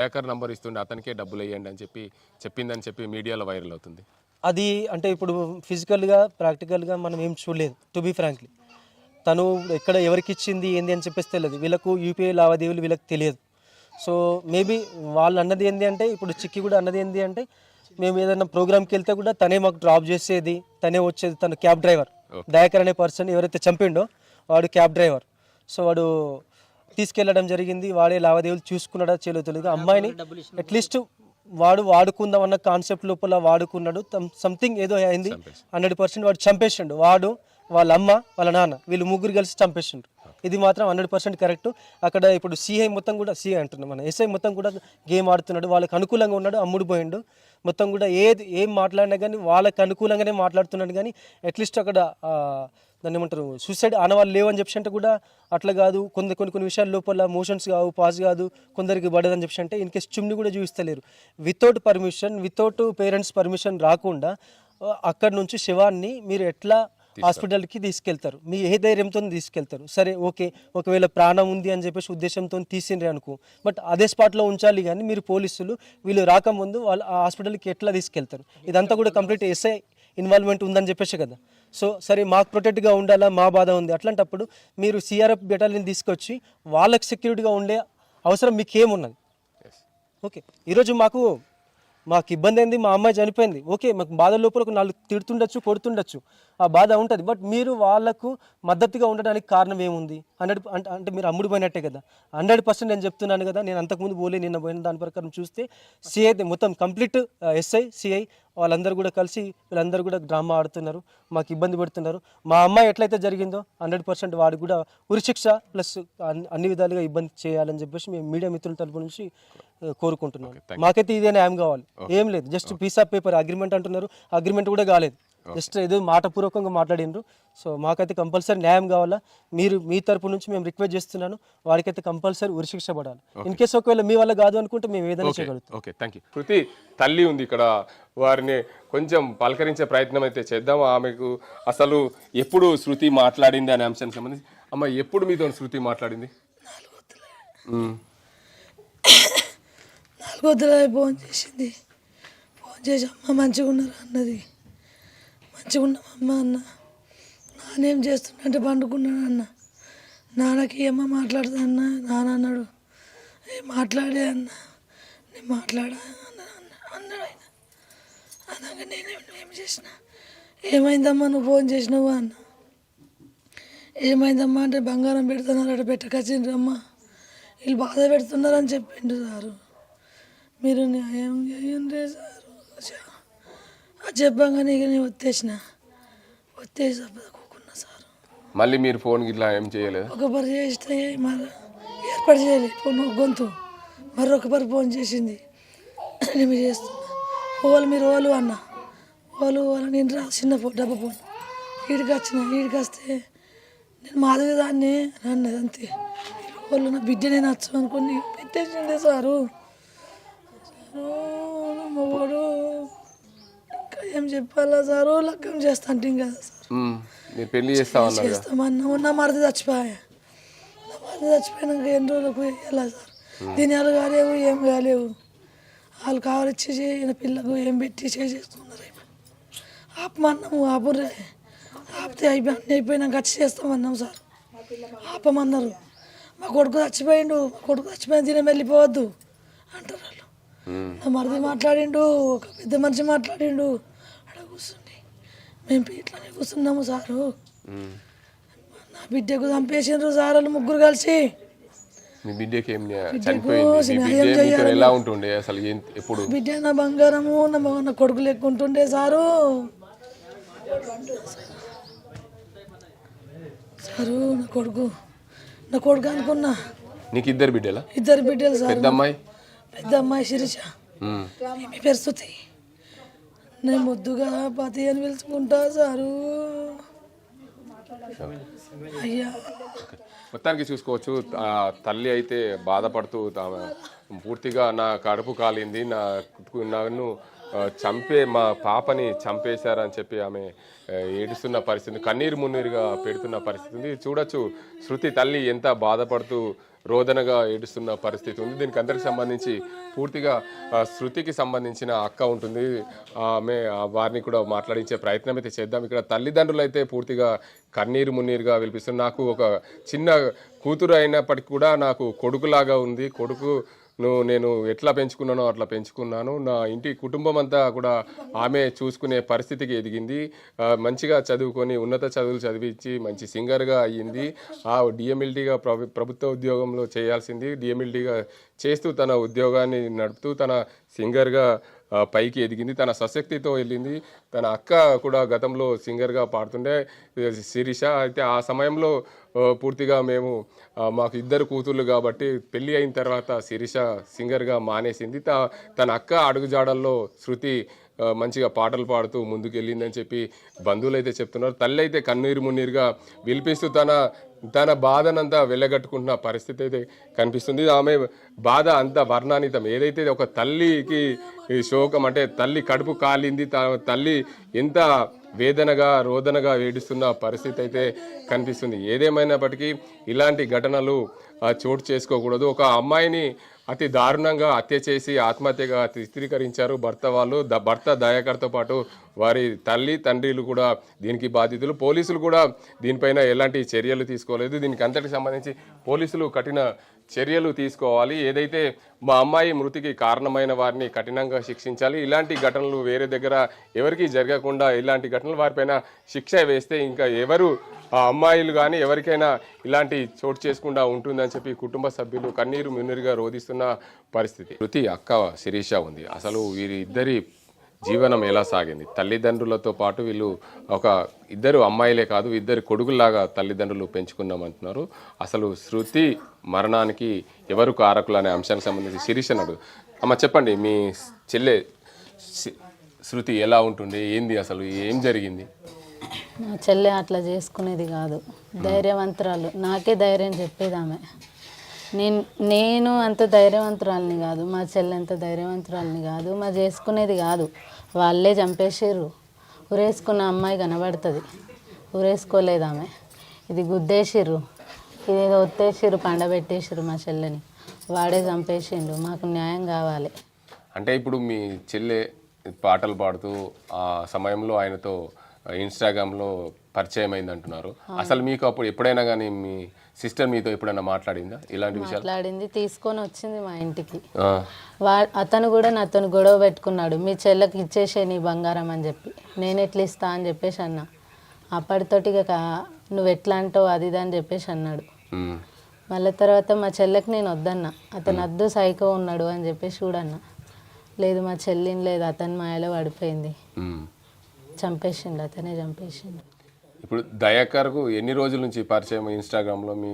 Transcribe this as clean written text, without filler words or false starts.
Hacker number ఇస్తుండే అతనికే డబ్బులు వేయండి అని చెప్పిందని చెప్పి మీడియాలో వైరల్ అవుతుంది. అది అంటే ఇప్పుడు ఫిజికల్గా ప్రాక్టికల్గా మనం ఏం చూడలేదు. టు బీ ఫ్రాంక్లీ తను ఎక్కడ ఎవరికి ఇచ్చింది ఏంది అని చెప్పేసి తెలియదు. వీళ్ళకు యూపీఐ లావాదేవీలు వీళ్ళకి తెలియదు. సో మేబీ వాళ్ళు అన్నది ఏంటి అంటే, ఇప్పుడు చిక్కి కూడా అన్నది ఏంటి అంటే, మేము ఏదైనా ప్రోగ్రామ్కి వెళ్తే కూడా తనే మాకు డ్రాప్ చేసేది, తనే వచ్చేది. తను క్యాబ్ డ్రైవర్ దయాకర్ అనే పర్సన్ ఎవరైతే చంపిండో వాడు క్యాబ్ డ్రైవర్. సో వాడు తీసుకెళ్ళడం జరిగింది. వాడే లావాదేవీలు చూసుకున్నాడా చేయలేదు తెలియదు. అమ్మాయిని అట్లీస్ట్ వాడు వాడుకుందాం అన్న కాన్సెప్ట్ లోపల వాడుకున్నాడు. సంథింగ్ ఏదో అయింది. 100% వాడు చంపేసిండు. వాడు, వాళ్ళ అమ్మ, వాళ్ళ నాన్న, వీళ్ళు ముగ్గురు కలిసి చంపేసిండు. ఇది మాత్రం 100% కరెక్ట్. అక్కడ ఇప్పుడు సిఐ మొత్తం కూడా, సిఐ అంటున్నాం మన ఎస్ఐ మొత్తం కూడా గేమ్ ఆడుతున్నాడు. వాళ్ళకి అనుకూలంగా ఉన్నాడు, అమ్ముడు పోయిండు. మొత్తం కూడా ఏం మాట్లాడినా కానీ వాళ్ళకి అనుకూలంగానే మాట్లాడుతున్నాడు. కానీ అట్లీస్ట్ అక్కడ దాన్ని ఏమంటారు, సూసైడ్ ఆనవాళ్ళు లేవని చెప్పి అంటే కూడా అట్లా కాదు. కొన్ని విషయాల లోపల మోషన్స్ కావు, పాస్ కాదు, కొందరికి పడదని చెప్పి అంటే ఇన్ కేస్ చుమ్ని కూడా చూపిస్తలేరు. Without permission, without parents permission రాకుండా అక్కడ నుంచి శవాన్ని మీరు ఎట్లా హాస్పిటల్కి తీసుకెళ్తారు? మీ ఏ ధైర్యంతో తీసుకెళ్తారు? సరే ఓకే, ఒకవేళ ప్రాణం ఉంది అని చెప్పేసి ఉద్దేశంతో తీసిండ్రి అనుకో, బట్ అదే స్పాట్లో ఉంచాలి. కానీ మీరు పోలీసులు వీళ్ళు రాకముందు వాళ్ళు ఆ హాస్పిటల్కి ఎట్లా తీసుకెళ్తారు? ఇదంతా కూడా కంప్లీట్ ఎస్ఐ ఇన్వాల్వ్మెంట్ ఉందని చెప్పేసి కదా. సో సరే మాకు ప్రొటెక్ట్గా ఉండాలా, మా బాధ ఉంది. అట్లాంటప్పుడు మీరు సిఆర్ఎఫ్ బెటాలియన్ తీసుకొచ్చి వాళ్ళకి సెక్యూరిటీగా ఉండే అవసరం మీకేమున్నది? ఓకే, ఈరోజు మాకు ఇబ్బంది అయింది, మా అమ్మాయి చనిపోయింది. ఓకే, మాకు బాధ లోపల ఒక 4 తిడుతుండొచ్చు, కొడుతుండొచ్చు, ఆ బాధ ఉంటుంది. బట్ మీరు వాళ్ళకు మద్దతుగా ఉండడానికి కారణం ఏముంది? 100 అంటే మీరు అమ్ముడు పోయినట్టే కదా. 100% నేను చెప్తున్నాను కదా. నేను అంతకుముందు పోలే, నిన్న పోయిన దాని ప్రకారం చూస్తే సిఐ మొత్తం కంప్లీట్ ఎస్ఐ సిఐ వాళ్ళందరూ కూడా కలిసి వీళ్ళందరూ కూడా డ్రామా ఆడుతున్నారు, మాకు ఇబ్బంది పెడుతున్నారు. మా అమ్మాయి ఎట్లయితే జరిగిందో 100% వాడు కూడా ఉరిశిక్ష ప్లస్ అన్ని విధాలుగా ఇబ్బంది చేయాలని చెప్పేసి మేము మీడియా మిత్రుల తరపు నుంచి కోరుకుంటున్నాం. మాకైతే ఇదే న్యాయం కావాలి, ఏం లేదు. Just piece of paper agreement అంటున్నారు, అగ్రిమెంట్ కూడా కాలేదు. జస్ట్ ఏదో మాటపూర్వకంగా మాట్లాడినరు. సో మాకైతే కంపల్సరీ న్యాయం కావాలా. మీరు మీ తరపు నుంచి మేము రిక్వెస్ట్ చేస్తున్నాను, వాడికైతే కంపల్సరీ ఉరిశిక్ష పడాలి. ఇన్ కేసు ఒకవేళ మీ వల్ల కాదు అనుకుంటే మేము ఏదైనా చేయగలుగుతాం. Okay, thank you. శృతి తల్లి ఉంది ఇక్కడ, వారిని కొంచెం పలకరించే ప్రయత్నం అయితే చేద్దాం. ఆమెకు అసలు ఎప్పుడు శృతి మాట్లాడింది అనే అంశానికి సంబంధించి, అమ్మ ఎప్పుడు మీతో శృతి మాట్లాడింది? 4 ఫోన్ చేసింది. ఫోన్ చేసి అమ్మ మంచిగా ఉన్నారు అన్నది. మంచిగా ఉన్నామమ్మ అన్న. నానేం చేస్తున్నా అంటే పండుకున్నాను అన్న. నాన్నకి ఏమో మాట్లాడుతా అన్న. నాన్న అన్నాడు, మాట్లాడే అన్న, నేను మాట్లాడా అన్నాడు ఆయన. అన్నాక నేనేం చేసిన, ఏమైందమ్మా నువ్వు ఫోన్ చేసినావు అన్న. ఏమైందమ్మా అంటే బంగారం పెడుతున్నారు అక్కడ పెట్టకొచ్చిండ్రమ్మా, వీళ్ళు బాధ పెడుతున్నారని చెప్పిండు సారు. మీరు న్యాయం చేయండి సారు. చెప్పగానే ఇక నేను వచ్చేసి కూకున్నా సార్. మళ్ళీ మీరు ఫోన్ ఇట్లా ఏం చేయలేదు? ఒక పరి చేస్తే మళ్ళీ ఏర్పాటు చేయలేదు ఫోన్ గొంతు. మరొక పరి ఫోన్ చేసింది, నేను చేస్తున్నా ఓలు మీరు ఓలు అన్న. ఓలు నేను చిన్న ఫోన్ డబ్బా ఫోన్ ఈడికి వస్తే నేను మాధవి దాన్ని అన్నది అంతే. వాళ్ళు నా బిడ్డనే నచ్చు అనుకుని పెట్టేసిండే సారు. వాడు ఇంకా ఏం చెప్పాలా సారు, లగ్గం చేస్తా అంటే కదా సార్. పెళ్లి చేస్తామన్నా. నా మరిది చచ్చిపోయినాక ఎన్ని రోజులకు వెళ్ళా సార్. దినాలు కాలేవు, ఏం కాలేవు. వాళ్ళు కావాలిచ్చి ఈయన పిల్లకు ఏం పెట్టి చేసుకున్నారు. ఆపమన్నాము, ఆపురే. ఆపితే అన్నీ అయిపోయినాక వచ్చి చేస్తామన్నాం సార్. ఆపమన్నారు. మా కొడుకు చచ్చిపోయిన దినం వెళ్ళిపోవద్దు అంటారు వాళ్ళు. నా మరిది మాట్లాడిండు, ఒక పెద్ద మనిషి మాట్లాడిండు. అక్కడ కూర్చుండి మేము ఇట్లానే కూర్చున్నాము సారు. నా బిడ్డకు చంపేసిండ్రు సార్ వాళ్ళు ముగ్గురు కలిసి. బిడ్డ నా బంగారము, నా కొడుకు లెక్క ఉంటుండే సారు. సారు నా కొడుకు అనుకున్నా. నీకు ఇద్దరు బిడ్డలు సార్. పెద్ద అమ్మాయి శిరీష, మీ పేరు స్తుతి. నేను ముద్దుగా పతి అని పిలుచుకుంటా సారు. అయ్యా మొత్తానికి చూసుకోవచ్చు, తల్లి అయితే బాధపడుతూ పూర్తిగా నా కడుపు కాలింది, నన్ను మా పాపని చంపేశారని చెప్పి ఆమె ఏడుస్తున్న పరిస్థితి, కన్నీరు మున్నీరుగా పెడుతున్న పరిస్థితి ఉంది. చూడొచ్చు శృతి తల్లి ఎంత బాధపడుతూ రోదనగా ఏడుస్తున్న పరిస్థితి ఉంది. దీనికి అందరికి సంబంధించి పూర్తిగా శృతికి సంబంధించిన అక్క ఉంటుంది, ఆమె వారిని కూడా మాట్లాడించే ప్రయత్నం అయితే చేద్దాం. ఇక్కడ తల్లిదండ్రులు అయితే పూర్తిగా కన్నీరు మున్నీరుగా విలిపిస్తున్నారు. నాకు ఒక చిన్న కూతురు అయినప్పటికీ కూడా నాకు కొడుకులాగా ఉంది, నేను ఎట్లా పెంచుకున్నానో అట్లా పెంచుకున్నాను. నా ఇంటి కుటుంబం అంతా కూడా ఆమె చూసుకునే పరిస్థితికి ఎదిగింది. మంచిగా చదువుకొని ఉన్నత చదువులు చదివించి మంచి సింగర్గా అయ్యింది. ఆ డిఎంఎల్టీగా ప్రభుత్వ ఉద్యోగంలో చేయాల్సింది డిఎంఎల్టీగా చేస్తూ తన ఉద్యోగాన్ని నడుపుతూ తన సింగర్గా పైకి ఎదిగింది. తన స్వశక్తితో వెళ్ళింది. తన అక్క కూడా గతంలో సింగర్గా పాడుతుండే శిరీష. అయితే ఆ సమయంలో పూర్తిగా మాకు ఇద్దరు కూతుర్లు కాబట్టి పెళ్ళి అయిన తర్వాత శిరీష సింగర్గా మానేసింది. తన అక్క అడుగుజాడల్లో శృతి మంచిగా పాటలు పాడుతూ ముందుకు వెళ్ళిందని చెప్పి బంధువులు అయితే చెప్తున్నారు. తల్లి అయితే కన్నీరు మున్నీరుగా విలిపిస్తూ తన బాధనంతా వెళ్ళగట్టుకుంటున్న పరిస్థితి అయితే కనిపిస్తుంది. ఆమె బాధ అంత వర్ణానితం. ఏదైతే ఒక తల్లికి శోకం అంటే తల్లి కడుపు కాలింది, తల్లి ఎంత వేదనగా రోదనగా ఏడుస్తున్న పరిస్థితి అయితే కనిపిస్తుంది. ఏదేమైనప్పటికీ ఇలాంటి ఘటనలు చోటు చేసుకోకూడదు. ఒక అమ్మాయిని అతి దారుణంగా హత్య చేసి ఆత్మహత్యగా చిత్రీకరించారు భర్త వాళ్ళు. భర్త దయాకర్తో పాటు వారి తల్లి తండ్రులు కూడా దీనికి బాధితులు. పోలీసులు కూడా దీనిపైన ఎలాంటి చర్యలు తీసుకోలేదు. దీనికి అంతటికి సంబంధించి పోలీసులు కఠిన చర్యలు తీసుకోవాలి. ఏదైతే మా అమ్మాయి మృతికి కారణమైన వారిని కఠినంగా శిక్షించాలి. ఇలాంటి ఘటనలు వేరే దగ్గర ఎవరికి జరగకుండా ఇలాంటి ఘటనలు వారిపైన శిక్ష వేస్తే ఇంకా ఎవరు ఆ అమ్మాయిలు కానీ ఎవరికైనా ఇలాంటి చోటు చేసుకుండా ఉంటుందని చెప్పి కుటుంబ సభ్యులు కన్నీరు మున్నీరుగా రోధిస్తున్న పరిస్థితి. శృతి అక్క శిరీష ఉంది. అసలు వీరిద్దరి జీవనం ఎలా సాగింది? తల్లిదండ్రులతో పాటు వీళ్ళు ఒక ఇద్దరు అమ్మాయిలే కాదు, ఇద్దరు కొడుకుల్లాగా తల్లిదండ్రులు పెంచుకున్నామంటున్నారు. అసలు శృతి మరణానికి ఎవరు కారకులు అనే అంశానికి సంబంధించి శిరీష నడు అమ్మ చెప్పండి, మీ చెల్లె శృతి ఎలా ఉంటుండే, ఏంది అసలు ఏం జరిగింది? మా చెల్లె అట్లా చేసుకునేది కాదు, ధైర్యవంతురాలు. నాకే ధైర్యం చెప్పేది ఆమె. నేను అంత ధైర్యవంతురాలని కాదు, మా చెల్లె అంత ధైర్యవంతురాలని కాదు. మా చేసుకునేది కాదు, వాళ్ళే చంపేసారు. ఉరేసుకున్న అమ్మాయి కనబడుతుంది, ఉరేసుకోలేదు ఆమె. ఇది గుద్దేసిర్రు, ఇదేదో ఒత్తేసిర్రు, పండబెట్టేసిర్రు మా చెల్లెని. వాడే చంపేసిండు. మాకు న్యాయం కావాలి. అంటే ఇప్పుడు మీ చెల్లె పాటలు పాడుతూ ఆ సమయంలో ఆయనతో ఇన్స్టాగ్రామ్లో పరిచయం అయింది అంటున్నారు. అసలు మీకు అప్పుడు ఎప్పుడైనా కానీ మీ సిస్టర్ మీతో ఎప్పుడైనా మాట్లాడిందా ఇలాంటి విషయాలు? మాట్లాడింది, తీసుకొని వచ్చింది మా ఇంటికి. అతను కూడా నాతో గొడవ పెట్టుకున్నాడు, మీ చెల్లెకి ఇచ్చేసే నీ బంగారం అని చెప్పి. నేను ఎట్లా ఇస్తా అని చెప్పేసి అన్నా. అప్పటితోటి ఇక నువ్వు ఎట్లా అంటావు అది ఇది అని చెప్పేసి అన్నాడు. మళ్ళీ తర్వాత మా చెల్లెకి నేను వద్దన్నా. అతను వద్దు సైకో ఉన్నాడు అని చెప్పేసి చూడన్నా. లేదు మా చెల్లిని లేదు, అతని మాయలో పడిపోయింది, చంపేసిండు, అతనే చంపేసిండు. ఇప్పుడు దయాకర్కు ఎన్ని రోజుల నుంచి పరిచయం ఇన్స్టాగ్రామ్లో మీ